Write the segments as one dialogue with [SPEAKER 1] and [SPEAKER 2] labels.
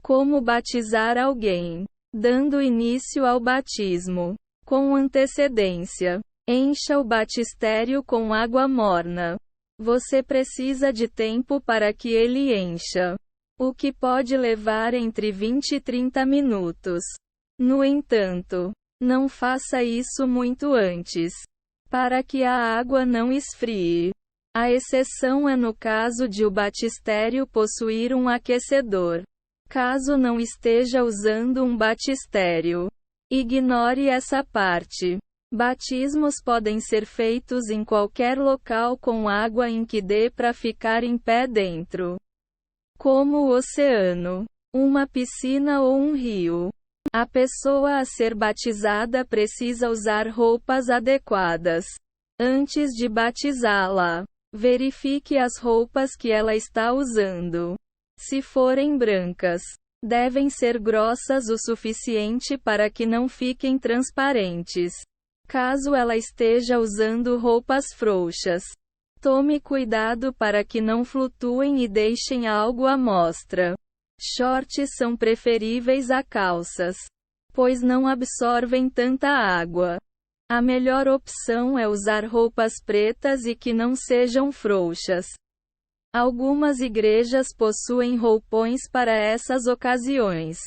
[SPEAKER 1] Como batizar alguém? Dando início ao batismo. Com antecedência. Encha o batistério com água morna. Você precisa de tempo para que ele encha, o que pode levar entre 20 e 30 minutos. No entanto, não faça isso muito antes, para que a água não esfrie. A exceção é no caso de o batistério possuir um aquecedor. Caso não esteja usando um batistério, ignore essa parte. Batismos podem ser feitos em qualquer local com água em que dê para ficar em pé dentro, como o oceano, uma piscina ou um rio. A pessoa a ser batizada precisa usar roupas adequadas. Antes de batizá-la, verifique as roupas que ela está usando. Se forem brancas, devem ser grossas o suficiente para que não fiquem transparentes. Caso ela esteja usando roupas frouxas, tome cuidado para que não flutuem e deixem algo à mostra. Shorts são preferíveis a calças, pois não absorvem tanta água. A melhor opção é usar roupas pretas e que não sejam frouxas. Algumas igrejas possuem roupões para essas ocasiões.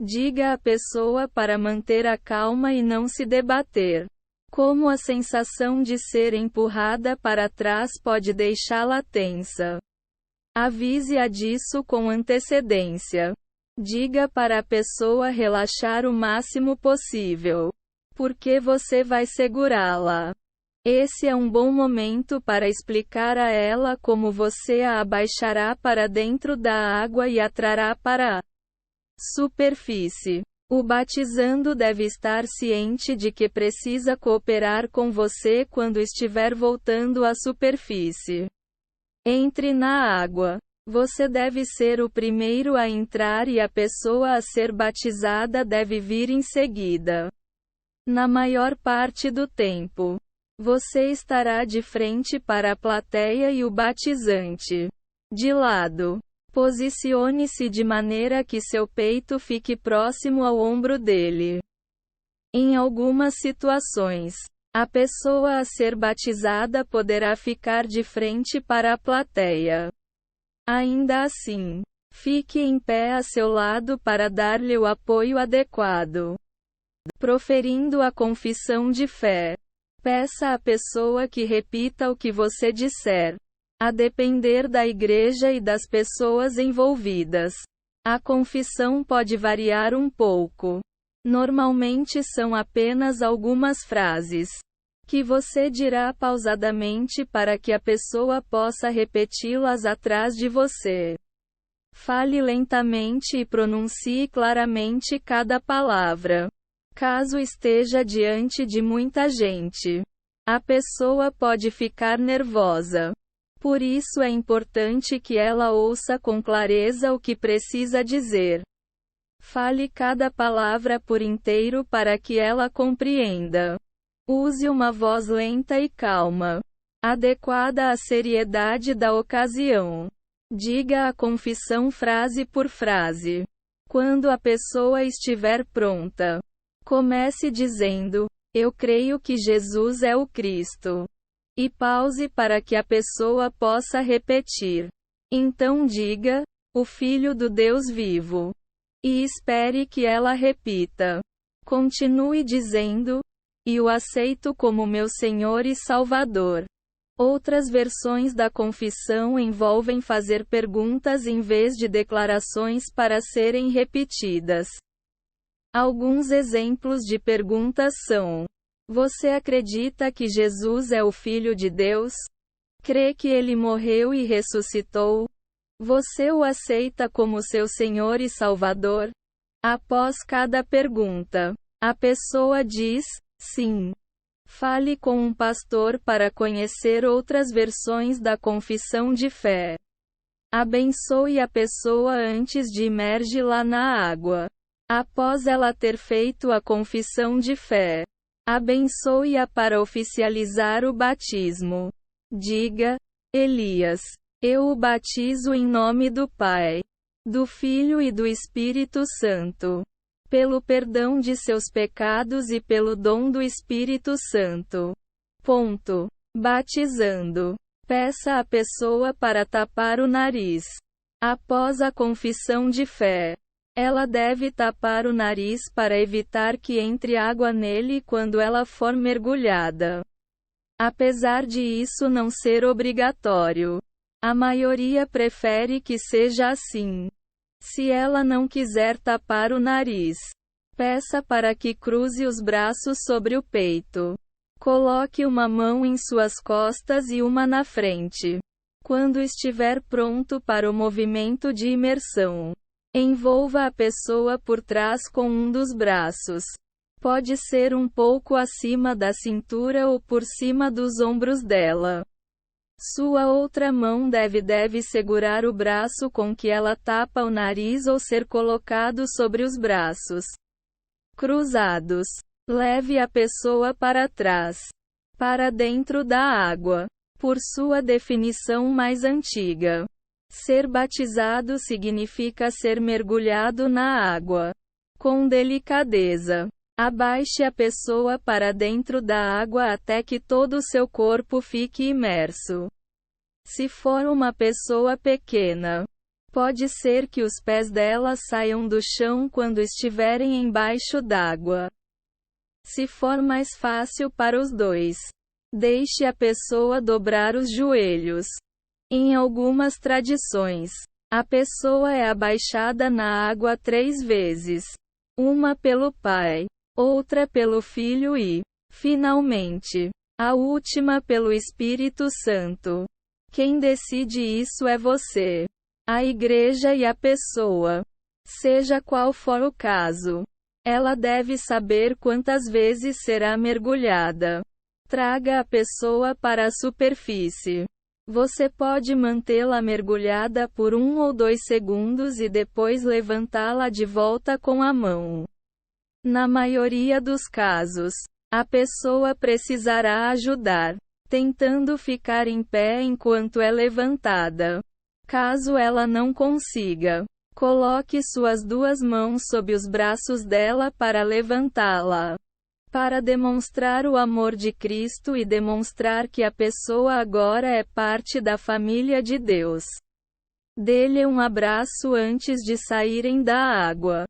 [SPEAKER 1] Diga à pessoa para manter a calma e não se debater. Como a sensação de ser empurrada para trás pode deixá-la tensa. Avise-a disso com antecedência. Diga para a pessoa relaxar o máximo possível, porque você vai segurá-la. Esse é um bom momento para explicar a ela como você a abaixará para dentro da água e a trará para a superfície. O batizando deve estar ciente de que precisa cooperar com você quando estiver voltando à superfície. Entre na água. Você deve ser o primeiro a entrar e a pessoa a ser batizada deve vir em seguida. Na maior parte do tempo, você estará de frente para a plateia e o batizante de lado. Posicione-se de maneira que seu peito fique próximo ao ombro dele. Em algumas situações, a pessoa a ser batizada poderá ficar de frente para a plateia. Ainda assim, fique em pé a seu lado para dar-lhe o apoio adequado. Proferindo a confissão de fé, peça à pessoa que repita o que você disser. A depender da igreja e das pessoas envolvidas, a confissão pode variar um pouco. Normalmente são apenas algumas frases que você dirá pausadamente para que a pessoa possa repeti-las atrás de você. Fale lentamente e pronuncie claramente cada palavra. Caso esteja diante de muita gente, a pessoa pode ficar nervosa. Por isso é importante que ela ouça com clareza o que precisa dizer. Fale cada palavra por inteiro para que ela compreenda. Use uma voz lenta e calma, adequada à seriedade da ocasião. Diga a confissão frase por frase. Quando a pessoa estiver pronta, comece dizendo: "Eu creio que Jesus é o Cristo." E pause para que a pessoa possa repetir. Então diga: "O Filho do Deus vivo." E espere que ela repita. Continue dizendo: "E o aceito como meu Senhor e Salvador." Outras versões da confissão envolvem fazer perguntas em vez de declarações para serem repetidas. Alguns exemplos de perguntas são: você acredita que Jesus é o Filho de Deus? Crê que ele morreu e ressuscitou? Você o aceita como seu Senhor e Salvador? Após cada pergunta, a pessoa diz: sim. Fale com um pastor para conhecer outras versões da confissão de fé. Abençoe a pessoa antes de imergi-la na água. Após ela ter feito a confissão de fé, abençoe-a para oficializar o batismo. Diga: Elias, eu o batizo em nome do Pai, do Filho e do Espírito Santo, pelo perdão de seus pecados e pelo dom do Espírito Santo. Ponto. Batizando. Peça à pessoa para tapar o nariz. Após a confissão de fé, ela deve tapar o nariz para evitar que entre água nele quando ela for mergulhada. Apesar de isso não ser obrigatório, a maioria prefere que seja assim. Se ela não quiser tapar o nariz, peça para que cruze os braços sobre o peito. Coloque uma mão em suas costas e uma na frente. Quando estiver pronto para o movimento de imersão, envolva a pessoa por trás com um dos braços. Pode ser um pouco acima da cintura ou por cima dos ombros dela. Sua outra mão deve segurar o braço com que ela tapa o nariz ou ser colocado sobre os braços cruzados. Leve a pessoa para trás, para dentro da água. Por sua definição mais antiga, ser batizado significa ser mergulhado na água. Com delicadeza, abaixe a pessoa para dentro da água até que todo o seu corpo fique imerso. Se for uma pessoa pequena, pode ser que os pés dela saiam do chão quando estiverem embaixo d'água. Se for mais fácil para os dois, deixe a pessoa dobrar os joelhos. Em algumas tradições, a pessoa é abaixada na água 3 vezes. Uma pelo Pai, outra pelo Filho e, finalmente, a última pelo Espírito Santo. Quem decide isso é você, a igreja e a pessoa. Seja qual for o caso, ela deve saber quantas vezes será mergulhada. Traga a pessoa para a superfície. Você pode mantê-la mergulhada por 1 ou 2 segundos e depois levantá-la de volta com a mão. Na maioria dos casos, a pessoa precisará ajudar, tentando ficar em pé enquanto é levantada. Caso ela não consiga, coloque suas 2 mãos sob os braços dela para levantá-la. Para demonstrar o amor de Cristo e demonstrar que a pessoa agora é parte da família de Deus, dê-lhe um abraço antes de saírem da água.